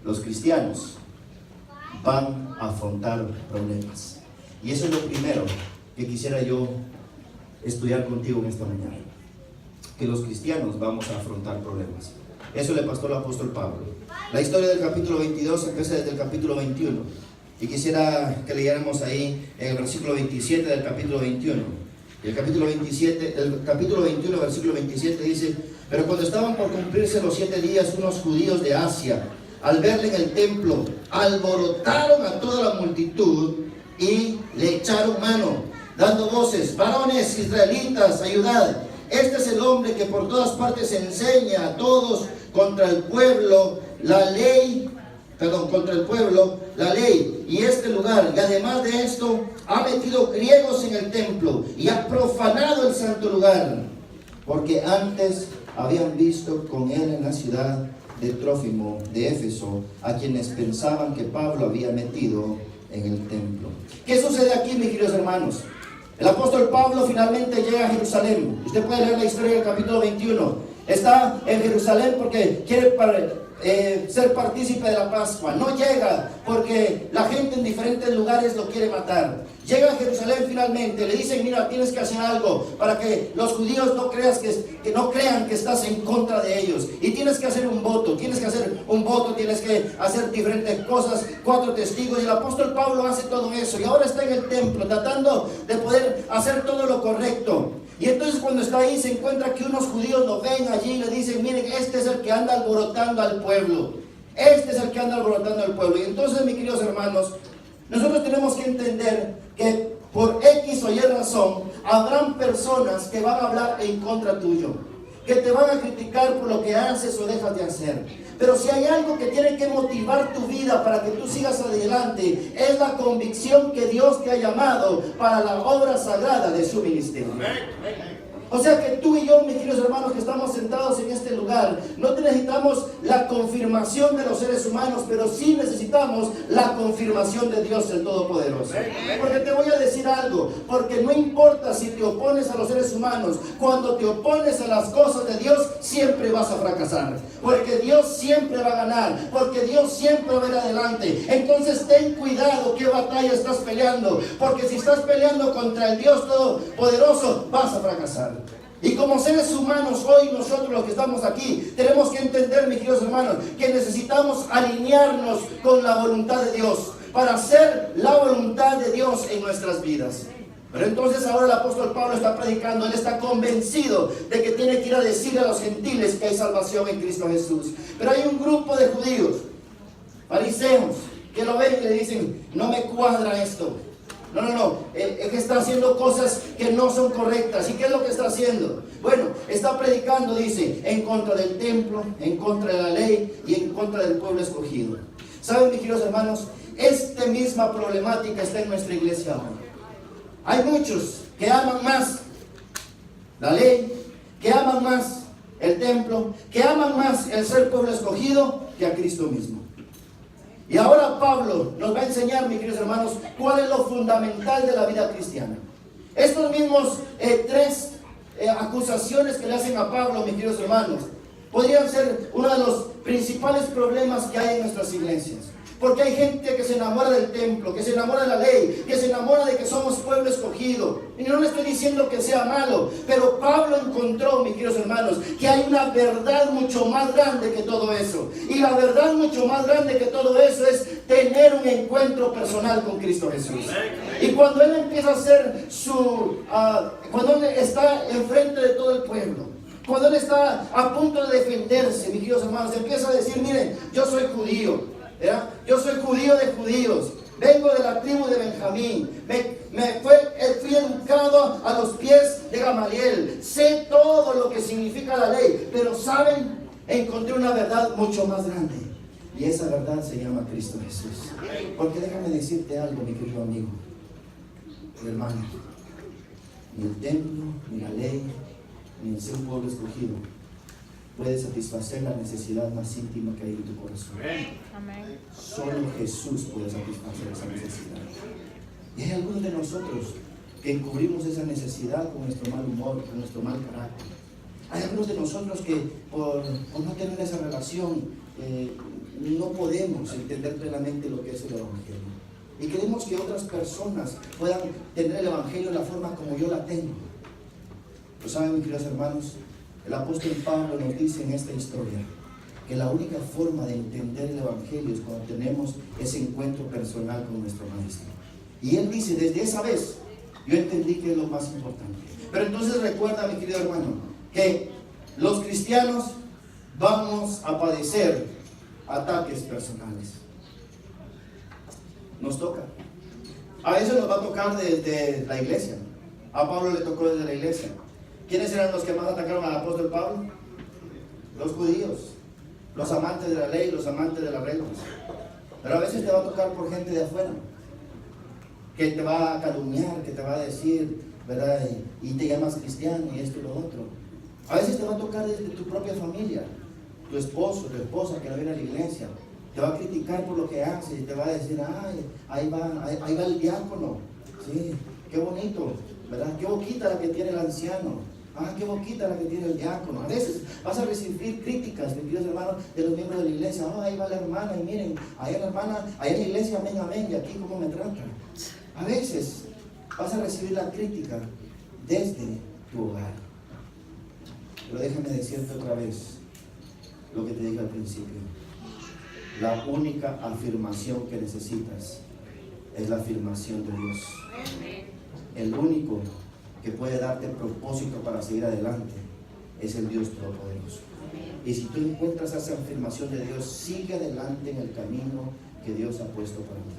los cristianos van a afrontar problemas. Y eso es lo primero que quisiera yo estudiar contigo en esta mañana. Que los cristianos vamos a afrontar problemas. Eso le pasó al apóstol Pablo. La historia del capítulo 22 empieza desde el capítulo 21. Y quisiera que leyéramos ahí en el versículo 27 del capítulo 21. Y el capítulo 21, versículo 27 dice: pero cuando estaban por cumplirse los 7 días, unos judíos de Asia, al verle en el templo, alborotaron a toda la multitud y le echaron mano, dando voces: varones israelitas, ayudad. Este es el hombre que por todas partes enseña a todos contra el pueblo la ley, y este lugar, y además de esto, ha metido griegos en el templo y ha profanado el santo lugar, porque antes habían visto con él en la ciudad de Trófimo de Éfeso, a quienes pensaban que Pablo había metido en el templo. ¿Qué sucede aquí, mis queridos hermanos? El apóstol Pablo finalmente llega a Jerusalén. Usted puede leer la historia del capítulo 21. Está en Jerusalén porque quiere ser partícipe de la Pascua. No llega porque la gente en diferentes lugares lo quiere matar. Llega a Jerusalén finalmente. Le dicen: mira, tienes que hacer algo para que los judíos no crean que estás en contra de ellos. Y tienes que hacer un voto. Tienes que hacer diferentes cosas. 4 testigos. Y el apóstol Pablo hace todo eso. Y ahora está en el templo tratando de poder hacer todo lo correcto. Y entonces cuando está ahí se encuentra que unos judíos lo ven allí y le dicen: miren, este es el que anda alborotando al pueblo. Este es el que anda alborotando al pueblo. Y entonces, mis queridos hermanos, nosotros tenemos que entender que por X o Y razón habrán personas que van a hablar en contra tuyo, que te van a criticar por lo que haces o dejas de hacer. Pero si hay algo que tiene que motivar tu vida para que tú sigas adelante, es la convicción que Dios te ha llamado para la obra sagrada de su ministerio. O sea que tú y yo, mis queridos hermanos, que estamos sentados en este lugar, no necesitamos la confirmación de los seres humanos, pero sí necesitamos la confirmación de Dios el Todopoderoso. Porque te voy a decir algo, porque no importa si te opones a los seres humanos, cuando te opones a las cosas de Dios, siempre vas a fracasar. Porque Dios siempre va a ganar, porque Dios siempre va a ir adelante. Entonces ten cuidado qué batalla estás peleando, porque si estás peleando contra el Dios Todopoderoso, vas a fracasar. Y como seres humanos, hoy nosotros los que estamos aquí, tenemos que entender, mis queridos hermanos, que necesitamos alinearnos con la voluntad de Dios, para hacer la voluntad de Dios en nuestras vidas. Pero entonces ahora el apóstol Pablo está predicando, él está convencido de que tiene que ir a decirle a los gentiles que hay salvación en Cristo Jesús. Pero hay un grupo de judíos, fariseos, que lo ven y le dicen: no me cuadra esto. No, es que está haciendo cosas que no son correctas. ¿Y qué es lo que está haciendo? Bueno, está predicando, dice, en contra del templo, en contra de la ley y en contra del pueblo escogido. ¿Saben, mis queridos hermanos? Esta misma problemática está en nuestra iglesia ahora. Hay muchos que aman más la ley, que aman más el templo, que aman más el ser pueblo escogido que a Cristo mismo. Y ahora Pablo nos va a enseñar, mis queridos hermanos, cuál es lo fundamental de la vida cristiana. Estos mismos 3 acusaciones que le hacen a Pablo, mis queridos hermanos, podrían ser uno de los principales problemas que hay en nuestras iglesias. Porque hay gente que se enamora del templo, que se enamora de la ley, que se enamora de que somos pueblo escogido. Y no le estoy diciendo que sea malo, pero Pablo encontró, mis queridos hermanos, que hay una verdad mucho más grande que todo eso. Y la verdad mucho más grande que todo eso es tener un encuentro personal con Cristo Jesús. Y cuando Él empieza a hacer cuando Él está enfrente de todo el pueblo, cuando Él está a punto de defenderse, mis queridos hermanos, empieza a decir: miren, yo soy judío. Yo soy judío de judíos, vengo de la tribu de Benjamín, fui educado a los pies de Gamaliel, sé todo lo que significa la ley, pero ¿saben? Encontré una verdad mucho más grande, y esa verdad se llama Cristo Jesús. Porque déjame decirte algo, mi querido amigo, hermano, ni el templo, ni la ley, ni el ser un pueblo escogido puede satisfacer la necesidad más íntima que hay en tu corazón. Amén. Solo Jesús puede satisfacer esa necesidad. Y hay algunos de nosotros que encubrimos esa necesidad con nuestro mal humor, con nuestro mal carácter. Hay algunos de nosotros que por no tener esa relación no podemos entender plenamente lo que es el Evangelio. Y queremos que otras personas puedan tener el Evangelio de la forma como yo la tengo. ¿Lo saben, mis queridos hermanos? El apóstol Pablo nos dice en esta historia que la única forma de entender el Evangelio es cuando tenemos ese encuentro personal con nuestro Maestro. Y él dice, desde esa vez, yo entendí que es lo más importante. Pero entonces recuerda, mi querido hermano, que los cristianos vamos a padecer ataques personales. Nos toca. A veces nos va a tocar desde la iglesia. A Pablo le tocó desde la iglesia. ¿Quiénes eran los que más atacaron al apóstol Pablo? Los judíos, los amantes de la ley, los amantes de las reglas. Pero a veces te va a tocar por gente de afuera, que te va a calumniar, que te va a decir, ¿verdad? Y te llamas cristiano y esto y lo otro. A veces te va a tocar desde tu propia familia, tu esposo, tu esposa que no viene a la iglesia. Te va a criticar por lo que haces y te va a decir, ay, ahí va el diácono. Sí, qué bonito, ¿verdad? Qué boquita la que tiene el anciano. Ah, qué boquita la que tiene el diácono. A veces vas a recibir críticas, mis queridos hermanos, de los miembros de la iglesia. Oh, ahí va la hermana y miren, allá la hermana, allá en la iglesia, amén, amén, y aquí cómo me tratan. A veces vas a recibir la crítica desde tu hogar. Pero déjame decirte otra vez lo que te dije al principio. La única afirmación que necesitas es la afirmación de Dios. El único que puede darte propósito para seguir adelante es el Dios Todopoderoso. Y si tú encuentras esa afirmación de Dios, sigue adelante en el camino que Dios ha puesto para ti.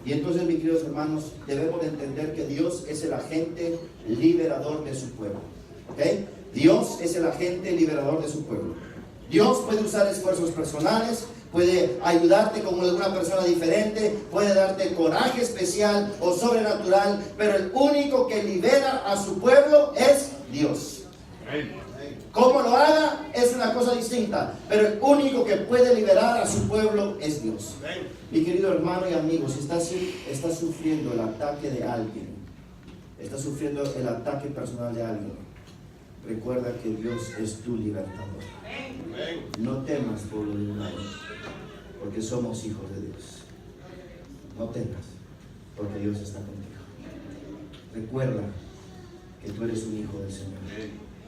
Y entonces, mis queridos hermanos, debemos de entender que Dios es el agente liberador de su pueblo. ¿Okay? Dios es el agente liberador de su pueblo. Dios puede usar esfuerzos personales, puede ayudarte con alguna persona diferente, puede darte coraje especial o sobrenatural, pero el único que libera a su pueblo es Dios. Cómo lo haga es una cosa distinta, pero el único que puede liberar a su pueblo es Dios. Mi querido hermano y amigo, si estás sufriendo el ataque de alguien, estás sufriendo el ataque personal de alguien, recuerda que Dios es tu libertador. No temas, pueblo de Israel, porque somos hijos de Dios. No temas, porque Dios está contigo. Recuerda que tú eres un hijo del Señor.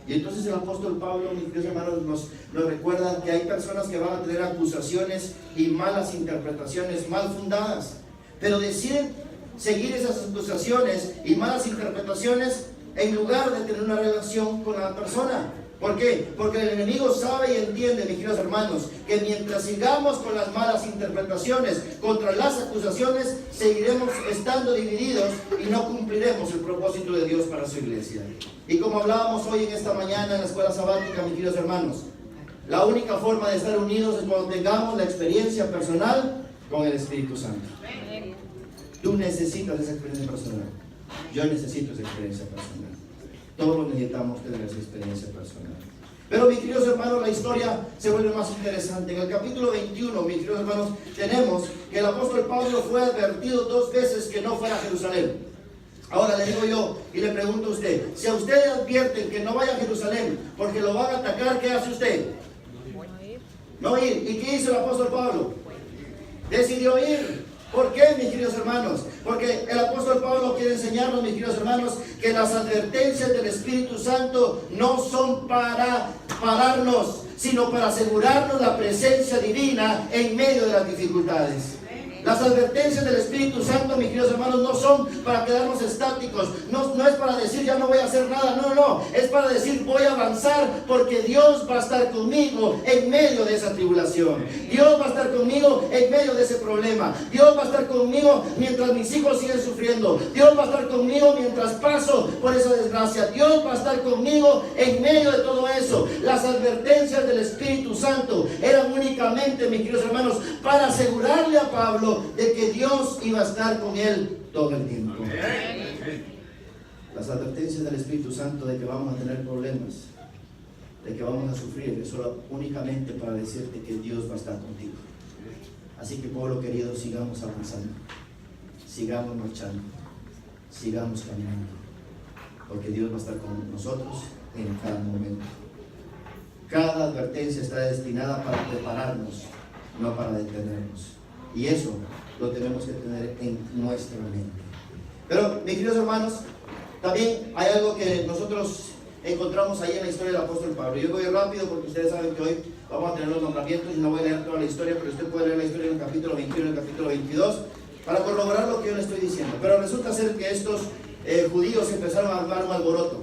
Y entonces el apóstol Pablo, mis queridos hermanos, nos recuerda que hay personas que van a tener acusaciones y malas interpretaciones mal fundadas, pero deciden seguir esas acusaciones y malas interpretaciones en lugar de tener una relación con la persona. ¿Por qué? Porque el enemigo sabe y entiende, mis queridos hermanos, que mientras sigamos con las malas interpretaciones contra las acusaciones, seguiremos estando divididos y no cumpliremos el propósito de Dios para su iglesia. Y como hablábamos hoy en esta mañana en la escuela sabática, mis queridos hermanos, la única forma de estar unidos es cuando tengamos la experiencia personal con el Espíritu Santo. Tú necesitas esa experiencia personal. Yo necesito esa experiencia personal. Todos necesitamos tener esa experiencia personal. Pero, mis queridos hermanos, la historia se vuelve más interesante. En el capítulo 21, mis queridos hermanos, tenemos que el apóstol Pablo fue advertido 2 veces que no fuera a Jerusalén. Ahora le digo yo y le pregunto a usted, si a usted le advierten que no vaya a Jerusalén porque lo van a atacar, ¿qué hace usted? No ir. ¿Y qué hizo el apóstol Pablo? Decidió ir. ¿Por qué, mis queridos hermanos? Porque el apóstol Pablo quiere enseñarnos, mis queridos hermanos, que las advertencias del Espíritu Santo no son para pararnos, sino para asegurarnos la presencia divina en medio de las dificultades. Las advertencias del Espíritu Santo, mis queridos hermanos, no son para quedarnos estáticos, no es para decir ya no voy a hacer nada, no, es para decir voy a avanzar porque Dios va a estar conmigo en medio de esa tribulación. Dios va a estar conmigo en medio de ese problema. Dios va a estar conmigo mientras mis hijos siguen sufriendo. Dios va a estar conmigo mientras paso por esa desgracia. Dios va a estar conmigo en medio de todo eso. Las advertencias del Espíritu Santo eran únicamente, mis queridos hermanos, para asegurarle a Pablo de que Dios iba a estar con él todo el tiempo. Las advertencias del Espíritu Santo de que vamos a tener problemas, de que vamos a sufrir, es solo únicamente para decirte que Dios va a estar contigo. Así que, pueblo querido, sigamos avanzando, sigamos marchando, sigamos caminando, porque Dios va a estar con nosotros en cada momento. Cada advertencia está destinada para prepararnos no para detenernos. Y eso lo tenemos que tener en nuestra mente. Pero, mis queridos hermanos, también hay algo que nosotros encontramos ahí en la historia del apóstol Pablo. Yo voy rápido porque ustedes saben que hoy vamos a tener los nombramientos y no voy a leer toda la historia, pero usted puede leer la historia en el capítulo 21 y en el capítulo 22 para corroborar lo que yo le estoy diciendo. Pero resulta ser que estos judíos empezaron a armar un alboroto.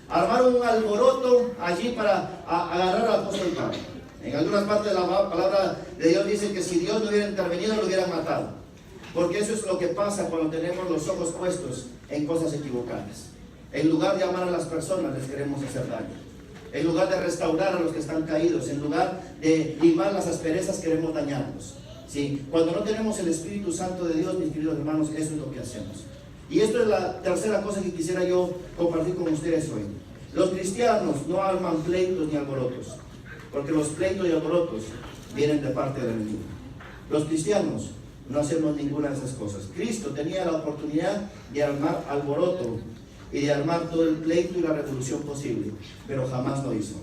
Armaron un alboroto allí para agarrar al apóstol Pablo. En algunas partes de la palabra de Dios dice que si Dios no hubiera intervenido, lo hubieran matado. Porque eso es lo que pasa cuando tenemos los ojos puestos en cosas equivocadas. En lugar de amar a las personas, les queremos hacer daño. En lugar de restaurar a los que están caídos, en lugar de limar las asperezas, queremos dañarlos. ¿Sí? Cuando no tenemos el Espíritu Santo de Dios, mis queridos hermanos, eso es lo que hacemos. Y esto es la tercera cosa que quisiera yo compartir con ustedes hoy. Los cristianos no arman pleitos ni alborotos, porque los pleitos y alborotos vienen de parte del enemigo. Los cristianos no hacemos ninguna de esas cosas. Cristo tenía la oportunidad de armar alboroto y de armar todo el pleito y la revolución posible, pero jamás lo hizo.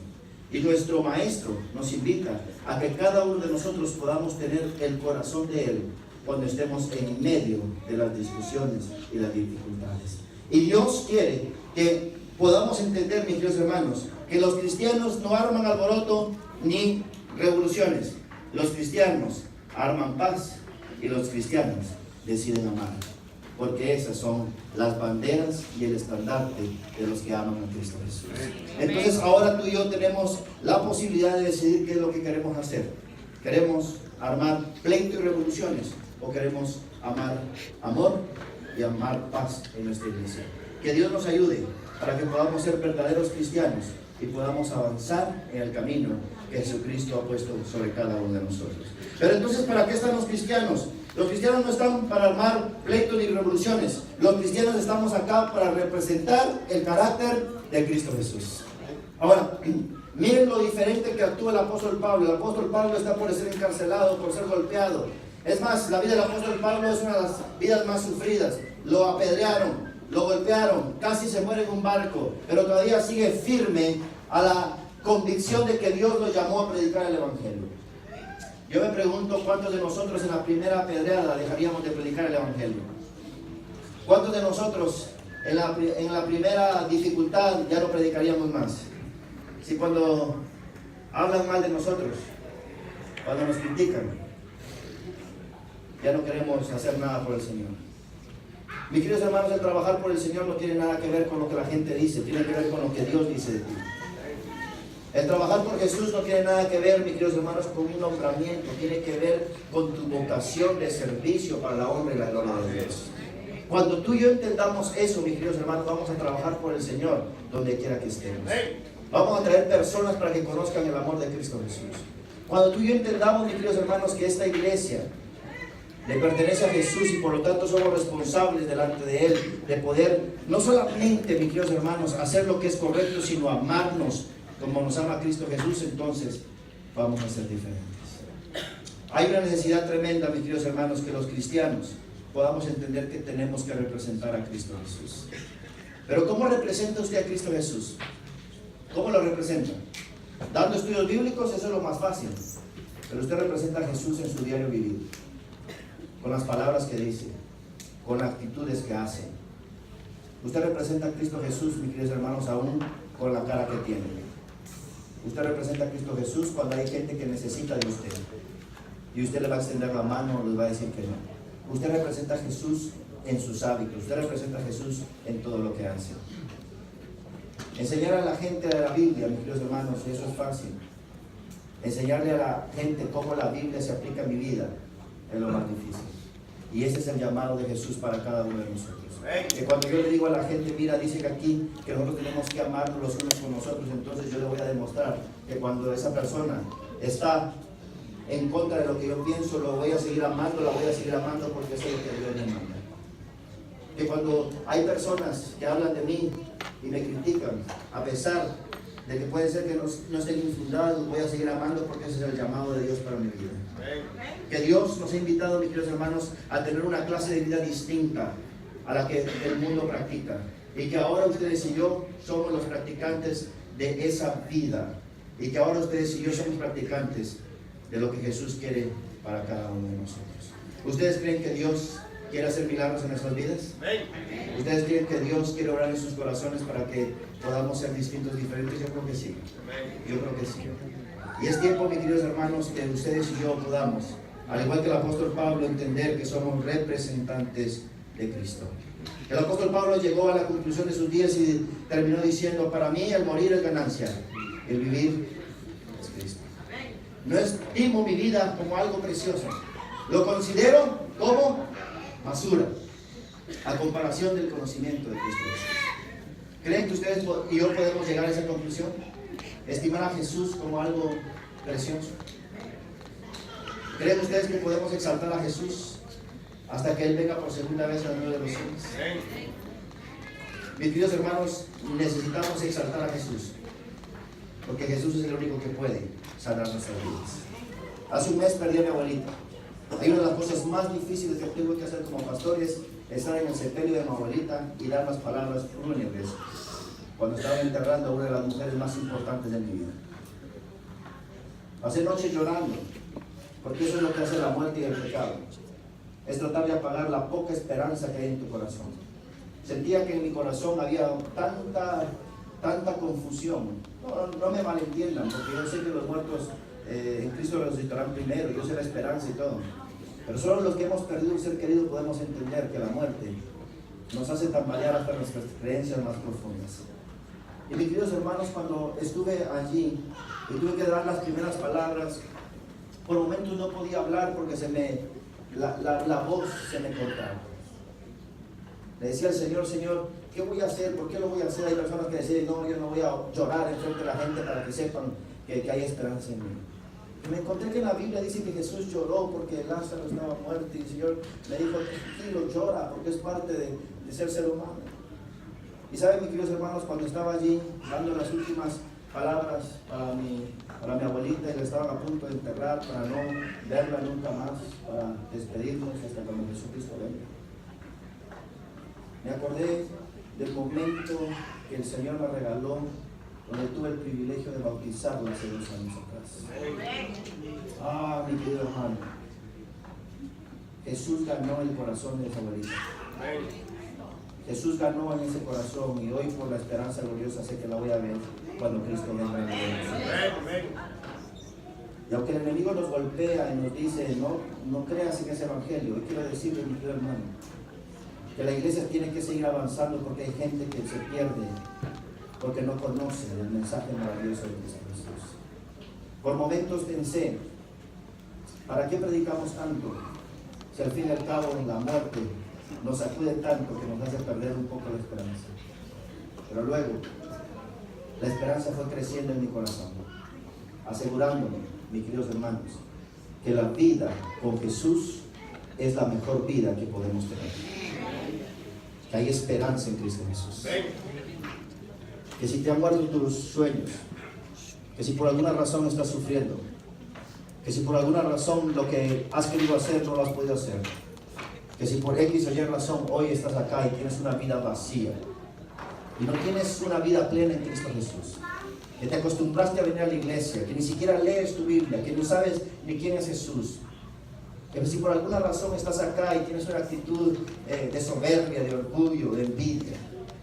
Y nuestro Maestro nos invita a que cada uno de nosotros podamos tener el corazón de Él cuando estemos en medio de las discusiones y las dificultades. Y Dios quiere que podamos entender, mis queridos hermanos, que los cristianos no arman alboroto ni revoluciones. Los cristianos arman paz y los cristianos deciden amar, porque esas son las banderas y el estandarte de los que aman a Cristo Jesús. Entonces ahora tú y yo tenemos la posibilidad de decidir qué es lo que queremos hacer. ¿Queremos armar pleito y revoluciones o queremos amar amor y amar paz en nuestra iglesia? Que Dios nos ayude para que podamos ser verdaderos cristianos y podamos avanzar en el camino que Jesucristo ha puesto sobre cada uno de nosotros. Pero entonces, ¿para qué están los cristianos? Los cristianos no están para armar pleitos ni revoluciones. Los cristianos estamos acá para representar el carácter de Cristo Jesús. Ahora, miren lo diferente que actúa el apóstol Pablo. El apóstol Pablo está por ser encarcelado, por ser golpeado. Es más, la vida del apóstol Pablo es una de las vidas más sufridas. Lo apedrearon, lo golpearon, casi se muere en un barco, pero todavía sigue firme a la convicción de que Dios lo llamó a predicar el Evangelio. Yo me pregunto cuántos de nosotros en la primera apedreada dejaríamos de predicar el Evangelio. ¿Cuántos de nosotros en la primera dificultad ya no predicaríamos más? Si cuando hablan mal de nosotros, cuando nos critican, ya no queremos hacer nada por el Señor. Mis queridos hermanos, el trabajar por el Señor no tiene nada que ver con lo que la gente dice, tiene que ver con lo que Dios dice de ti. El trabajar por Jesús no tiene nada que ver, mis queridos hermanos, con un nombramiento, tiene que ver con tu vocación de servicio para la honra y la gloria de Dios. Cuando tú y yo entendamos eso, mis queridos hermanos, vamos a trabajar por el Señor donde quiera que estemos. Vamos a traer personas para que conozcan el amor de Cristo Jesús. Cuando tú y yo entendamos, mis queridos hermanos, que esta iglesia le pertenece a Jesús y por lo tanto somos responsables delante de Él de poder, no solamente, mis queridos hermanos, hacer lo que es correcto, sino amarnos como nos ama Cristo Jesús, entonces vamos a ser diferentes. Hay una necesidad tremenda, mis queridos hermanos, que los cristianos podamos entender que tenemos que representar a Cristo Jesús. Pero ¿cómo representa usted a Cristo Jesús? ¿Cómo lo representa? Dando estudios bíblicos, eso es lo más fácil. Pero usted representa a Jesús en su diario vivir, con las palabras que dice, con las actitudes que hace. Usted representa a Cristo Jesús, mis queridos hermanos, aún con la cara que tiene. Usted representa a Cristo Jesús cuando hay gente que necesita de usted y usted le va a extender la mano o les va a decir que no. Usted representa a Jesús en sus hábitos, usted representa a Jesús en todo lo que hace. Enseñar a la gente de la Biblia, mis queridos hermanos, eso es fácil. Enseñarle a la gente cómo la Biblia se aplica en mi vida es lo más difícil. Y ese es el llamado de Jesús para cada uno de nosotros. Que cuando yo le digo a la gente, mira, dice que aquí que nosotros tenemos que amarnos los unos con nosotros, entonces yo le voy a demostrar que cuando esa persona está en contra de lo que yo pienso, lo voy a seguir amando, la voy a seguir amando porque es lo que Dios me manda. Que cuando hay personas que hablan de mí y me critican, a pesar de que puede ser que no estén infundados, voy a seguir amando porque ese es el llamado de Dios para mi vida. Que Dios nos ha invitado, mis queridos hermanos, a tener una clase de vida distinta a la que el mundo practica, y que ahora ustedes y yo somos los practicantes de esa vida, y que ahora ustedes y yo somos practicantes de lo que Jesús quiere para cada uno de nosotros. ¿Ustedes creen que Dios quiere hacer milagros en nuestras vidas? ¿Ustedes creen que Dios quiere orar en sus corazones para que podamos ser distintos, diferentes? Yo creo que sí. Yo creo que sí. Y es tiempo, mis queridos hermanos, que ustedes y yo podamos, al igual que el apóstol Pablo, entender que somos representantes de Cristo. El apóstol Pablo llegó a la conclusión de sus días y terminó diciendo: para mí el morir es ganancia, el vivir es Cristo. No estimo mi vida como algo precioso, lo considero como basura a comparación del conocimiento de Cristo Jesús. ¿Creen que ustedes y yo podemos llegar a esa conclusión? Estimar a Jesús como algo precioso. ¿Creen ustedes que podemos exaltar a Jesús hasta que Él venga por segunda vez al nuevo de los cielos? Mis queridos hermanos, necesitamos exaltar a Jesús, porque Jesús es el único que puede sanar nuestras vidas. Hace un mes perdí a mi abuelita. Hay una de las cosas más difíciles que tengo que hacer como pastor es estar en el sepelio de mi abuelita y dar las palabras fúnebres cuando estaba enterrando a una de las mujeres más importantes de mi vida. Pasé noches llorando, porque eso es lo que hace la muerte y el pecado. Es tratar de apagar la poca esperanza que hay en tu corazón. Sentía que en mi corazón había tanta confusión. No me malentiendan, porque yo sé que los muertos en Cristo resucitarán primero, yo sé la esperanza y todo. Pero solo los que hemos perdido un ser querido podemos entender que la muerte nos hace tambalear hasta nuestras creencias más profundas. Y mis queridos hermanos, cuando estuve allí y tuve que dar las primeras palabras, por momentos no podía hablar porque la voz se me cortaba. Le decía al Señor: Señor, ¿qué voy a hacer? ¿Por qué lo voy a hacer? Hay personas que decían: no, yo no voy a llorar enfrente de la gente para que sepan que hay esperanza en mí. Y me encontré que en la Biblia dice que Jesús lloró porque Lázaro estaba muerto, y el Señor me dijo: tranquilo, llora, porque es parte de ser humano. Y saben, mis queridos hermanos, cuando estaba allí dando las últimas palabras para mi abuelita, y la estaban a punto de enterrar para no verla nunca más, para despedirnos hasta cuando Jesucristo venga, me acordé del momento que el Señor me regaló, donde tuve el privilegio de bautizarla hace 2 años atrás. Mi querido hermano, Jesús ganó el corazón de esa abuelita. Jesús ganó en ese corazón, y hoy, por la esperanza gloriosa, sé que la voy a ver cuando Cristo venga. Y aunque el enemigo nos golpea y nos dice: no creas en ese evangelio, hoy quiero decirle, mi querido hermano, que la iglesia tiene que seguir avanzando, porque hay gente que se pierde porque no conoce el mensaje maravilloso de Cristo Jesús. Por momentos pensé: ¿para qué predicamos tanto? Si al fin y al cabo la muerte nos sacude tanto que nos hace perder un poco la esperanza. Pero luego, la esperanza fue creciendo en mi corazón, asegurándome, mis queridos hermanos, que la vida con Jesús es la mejor vida que podemos tener. Que hay esperanza en Cristo Jesús. Que si te han muerto tus sueños, que si por alguna razón estás sufriendo, que si por alguna razón lo que has querido hacer no lo has podido hacer, que si por X o Y razón hoy estás acá y tienes una vida vacía y no tienes una vida plena en Cristo Jesús, que te acostumbraste a venir a la iglesia, que ni siquiera lees tu Biblia, que no sabes ni quién es Jesús, que si por alguna razón estás acá y tienes una actitud de soberbia, de orgullo, de envidia,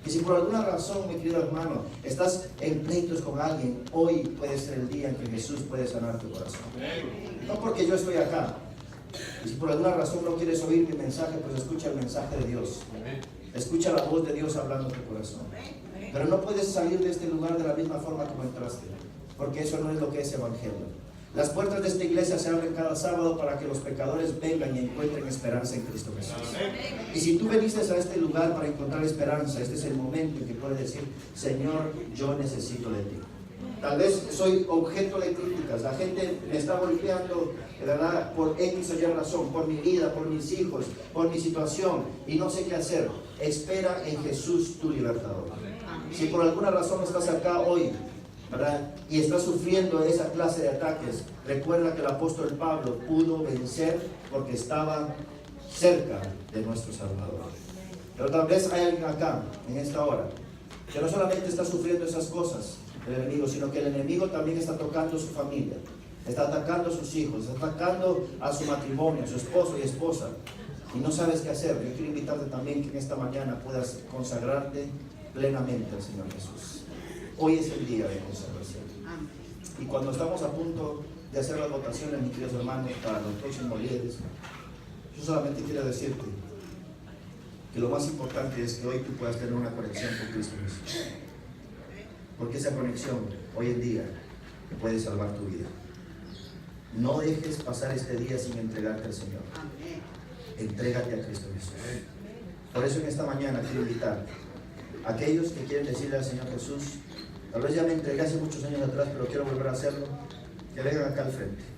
que si por alguna razón, mi querido hermano, estás en pleitos con alguien, hoy puede ser el día en que Jesús puede sanar tu corazón. No porque yo estoy acá. Y si por alguna razón no quieres oír mi mensaje, pues escucha el mensaje de Dios. Escucha la voz de Dios hablando a tu corazón. Pero no puedes salir de este lugar de la misma forma como entraste, porque eso no es lo que es evangelio. Las puertas de esta iglesia se abren cada sábado para que los pecadores vengan y encuentren esperanza en Cristo Jesús. Y si tú viniste a este lugar para encontrar esperanza, este es el momento en que puedes decir: Señor, yo necesito de ti. Tal vez soy objeto de críticas, la gente me está golpeando, ¿verdad?, por X o Y razón, por mi vida, por mis hijos, por mi situación, y no sé qué hacer. Espera en Jesús, tu libertador. Si por alguna razón estás acá hoy, ¿verdad?, y estás sufriendo esa clase de ataques, recuerda que el apóstol Pablo pudo vencer porque estaba cerca de nuestro Salvador. Pero tal vez hay alguien acá, en esta hora, que no solamente está sufriendo esas cosas del enemigo, sino que el enemigo también está tocando su familia. está atacando a sus hijos, está atacando a su matrimonio, a su esposo y esposa, y no sabes qué hacer. Yo quiero invitarte también que en esta mañana puedas consagrarte plenamente al Señor Jesús. Hoy es el día de consagración. Y cuando estamos a punto de hacer las votaciones, mis queridos hermanos, para los próximos líderes, yo solamente quiero decirte que lo más importante es que hoy tú puedas tener una conexión con Cristo Jesús, porque esa conexión hoy en día puede salvar tu vida. No dejes pasar este día sin entregarte al Señor. Entrégate a Cristo Jesús. Por eso en esta mañana quiero invitar a aquellos que quieren decirle al Señor Jesús: tal vez ya me entregué hace muchos años atrás, pero quiero volver a hacerlo, que vengan acá al frente.